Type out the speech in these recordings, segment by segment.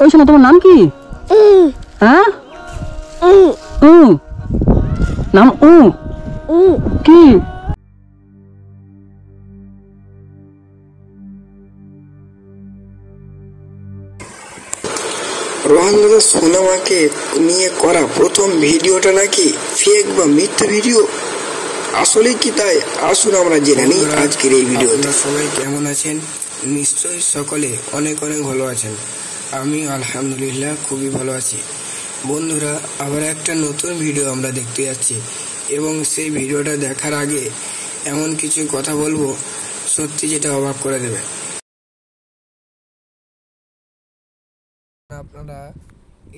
ওই শোনো, তোমার নাম কি? হ্যাঁ, নাম কি? রোহান দাদা সোনামাকে নিয়ে করা প্রথম ভিডিওটা নাকি ফেক বা মিথ্যা ভিডিও, আসলে কি তাই? আসুন আমরা জেনে নিই আজকের এই ভিডিওতে। সবাই কেমন আছেন? নিশ্চয়ই সকলে অনেক অনেক ভালো আছেন। আমি আলহামদুলিল্লাহ খুবই ভালো আছি। বন্ধুরা, আবার একটা নতুন ভিডিও আমরা দেখতে যাচ্ছি এবং সেই ভিডিওটা দেখার আগে এমন কিছু কথা বলবো সত্যি যেটা অবাক করে দেবে। আপনারা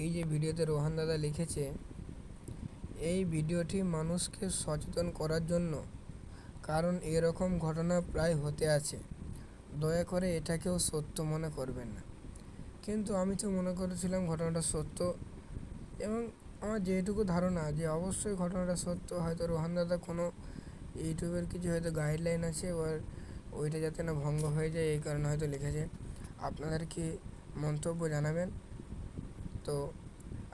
এই যে ভিডিওতে রোহান দাদা লিখেছে, এই ভিডিওটি মানুষকে সচেতন করার জন্য, কারণ এরকম ঘটনা প্রায় হতে আছে। দয়া করে এটাকেও সত্য মনে করবেন না। কিন্তু আমি তো মনে করেছিলাম ঘটনাটা সত্য, এবং আমার যেটুকু ধারণা যে অবশ্যই ঘটনাটা সত্য। হয়তো রোহান দাদা কোনো ইউটিউবের কিছু হয়তো গাইডলাইন আছে, এবার ওইটা যাতে না ভঙ্গ হয়ে যায় এই কারণে হয়তো লিখেছে। আপনাদের কি মন্তব্য জানাবেন। তো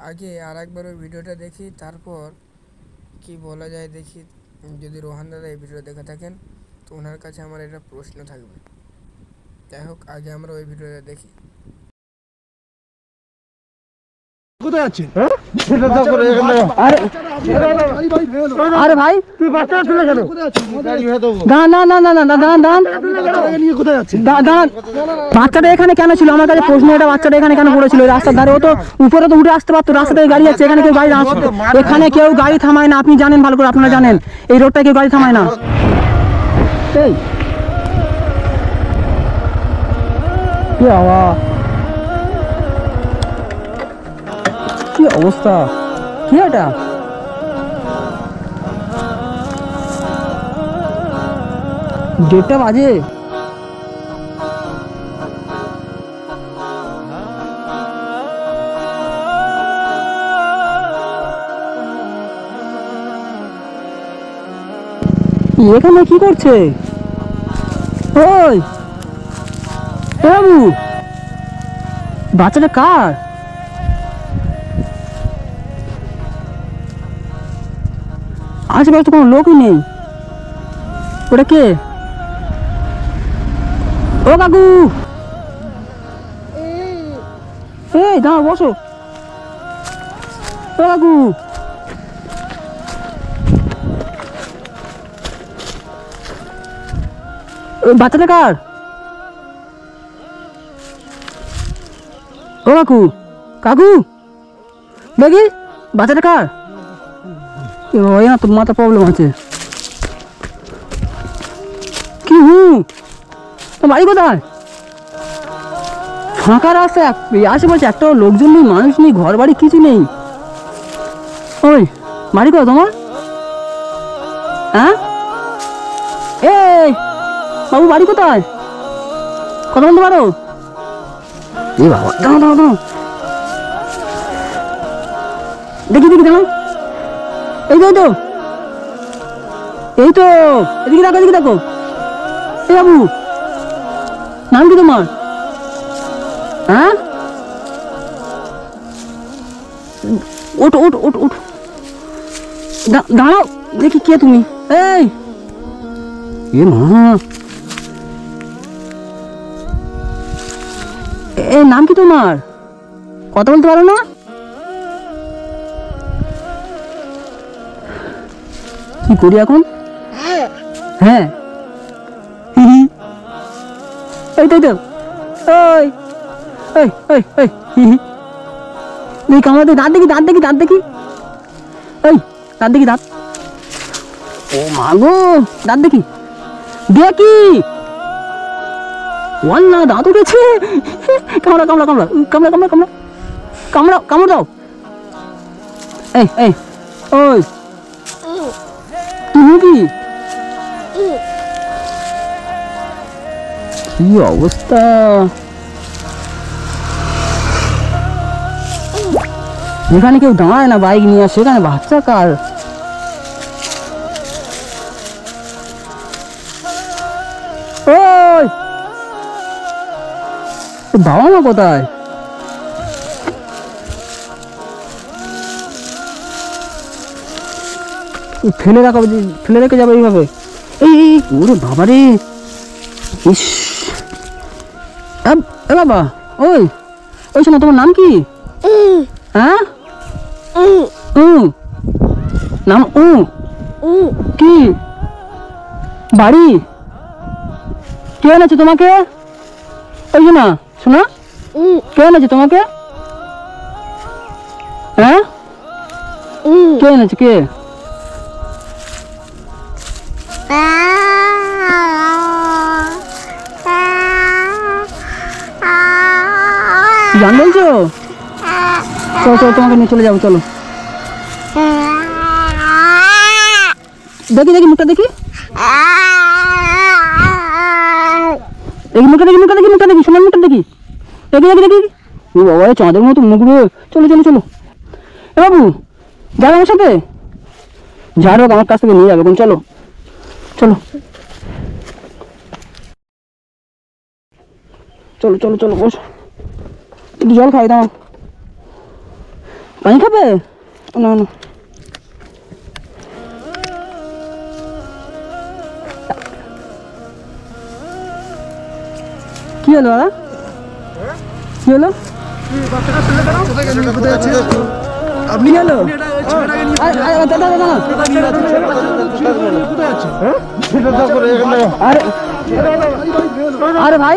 আগে আর একবার ওই ভিডিওটা দেখি, তারপর কি বলা যায় দেখি। যদি রোহান দাদা এই ভিডিও দেখে থাকেন তো ওনার কাছে আমার এটা প্রশ্ন থাকবে। যাই হোক, আগে আমরা ওই ভিডিওটা দেখি। কোথায় আছে? আরে ভাই, তুই বাচ্চা তুলে কেন? বাচ্চাটা এখানে কেন ছিল? আমার কাছে প্রশ্ন, এটা বাচ্চাটা এখানে কেন পড়েছিল রাস্তার ধারে? ও তো উপরে তো উঠে আসতে পারতো, রাস্তা থেকে গাড়ি যাচ্ছে, এখানে কেউ গাড়ি আসছে, এখানে কেউ গাড়ি থামায় না। আপনি জানেন ভালো করে, আপনারা জানেন এই রোডটা কেউ গাড়ি থামায় না। এই কি আওয়াজ, কি অবস্থা, কি এটা? দেড়টা বাজে। এখানে কি করছে? ওই বাবু, বাচ্চাটা কার? আশেপাশে তো কোনো লোকই নেই। ওটা কে? ও কাকু, এই দাঁড়াও, বসো। ও কাকু, বাচ্চাটা কার? ও কাকু, কাকু দেখি বাচ্চাটা কার? ওই না, তো মাথা প্রবলেম আছে কি? বাড়ি কোথায়? ফাঁকা রাস্তা, আশেপাশে একটা লোকজন নেই, মানুষ নেই, ঘর বাড়ি কিছু নেই। ওই বাড়ি কোথায় তোমার? হ্যাঁ, এই বাবু বাড়ি কোথায়? কথা বলতে পারো? এ বাবা, দাঁড়াও দাঁড়াও দাঁড়াও, দেখি দেখি দাঁড়াও। এই তো এই তো, এদিকে দেখো, এদিকে দেখো। এই বাবু, নাম কি তোমার? হ্যাঁ, ওঠ ওঠ ওঠ ওঠ, দাঁড়াও দেখি কে তুমি? এই এ মা, এই নাম কি তোমার? কথা বলতে পারো না? কি করি এখন? হ্যাঁ, এই তো ওই এই এই এই কামড়াতে, দাঁত দেখি, দাঁত দেখি, দাঁত দেখি, এই দাঁত দেখি, দাঁত। ও মা গো, দাঁত দেখি দেখি, ওয়াল্লা দাঁত উঠেছে। কামড়া কামড়া কামড়া কামড়া কামড়া কামড়া কামড়া, কামড় দাও। এই এই ওই তুমি কি? কি অবস্থা, এখানে কেউ দাঁড়ায় না বাইক নিয়ে, সেখানে বাচ্চা কার? ওই বাবা মা কোথায়? ফেলে রেখে যাবে এইভাবে? এই ওরে বাবা রে, ইস। এ বাবা, ওই ওই শোনো, তোমার নাম কি? হ্যাঁ, নাম কি? বাড়ি? কে এনেছে তোমাকে? ওই শোনা, শোনা, কে এনেছে তোমাকে? হ্যাঁ, কে এনেছে, কে? জান বলছো? চলো চলো, তোমাকে নিয়ে চলে যাবো, চলো। দেখি দেখি মুখটা দেখি, মুখটা দেখি, সোনার মুখটা দেখি, দেখি। ও বাবা, চাঁদের মতো মুখ রে। চলো চলো চলো। এ বাবু, যাবে আমার সাথে? ঝাড় হোক, আমার কাছ থেকে নিয়ে যাবে, চলো চলো চলো চলো চলো, বস, একটু জল খাই দাও। পানি খাবে? না না, কি হলো দাদা, কি হলো? আপনি হলো? আরে ভাই,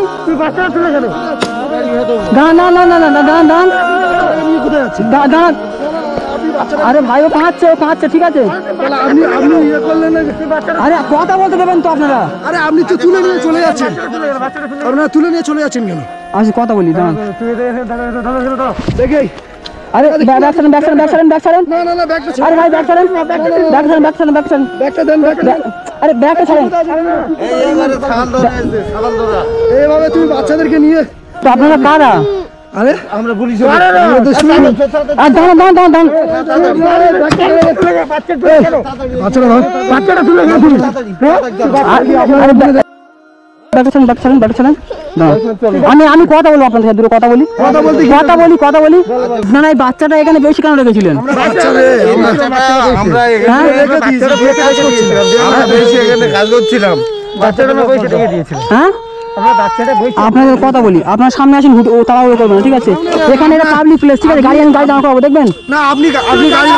দাঁড়ান দাঁড়ান দাঁড়ান দাঁড়ান দাঁড়ান, আরে ভাই, ও কাঁদছে, ঠিক আছে। আরে কথা বলতে দেবেন তো আপনারা? আরে আপনি তো তুলে নিয়ে চলে যাচ্ছেন, আপনারা তুলে নিয়ে চলে যাচ্ছেন কেন? আচ্ছা, কথা বলি, দাঁড়ান। দেখে আরে ব্যাগ ছাড়েন, না না না, ব্যাগটা আরে ভাই, ব্যাগ ছাড়েন, ব্যাগটা দেন, আরে ব্যাগটা ছাড়েন। এইভাবে তুমি বাচ্চাদেরকে নিয়ে, তো আপনারা কারা? আরে আমরা পুলিশ। আর দাঁড়ান, বাচ্চাটা তুলে আমি কথা বলবো আপনার সাথে, কথা বলি। না না, এই বাচ্চাটা এখানে বেশি কেন রেখেছিলেন? হ্যাঁ, আপনাদের কথা বলি, আপনার সামনে আসেন, ও তাড়াহুড়ো করবেন না, ঠিক আছে? এখানে এটা পাবলিক প্লেস, ঠিক আছে? গাড়ি দাঁড় করাবো, দেখবেন? না, আপনি গাড়ি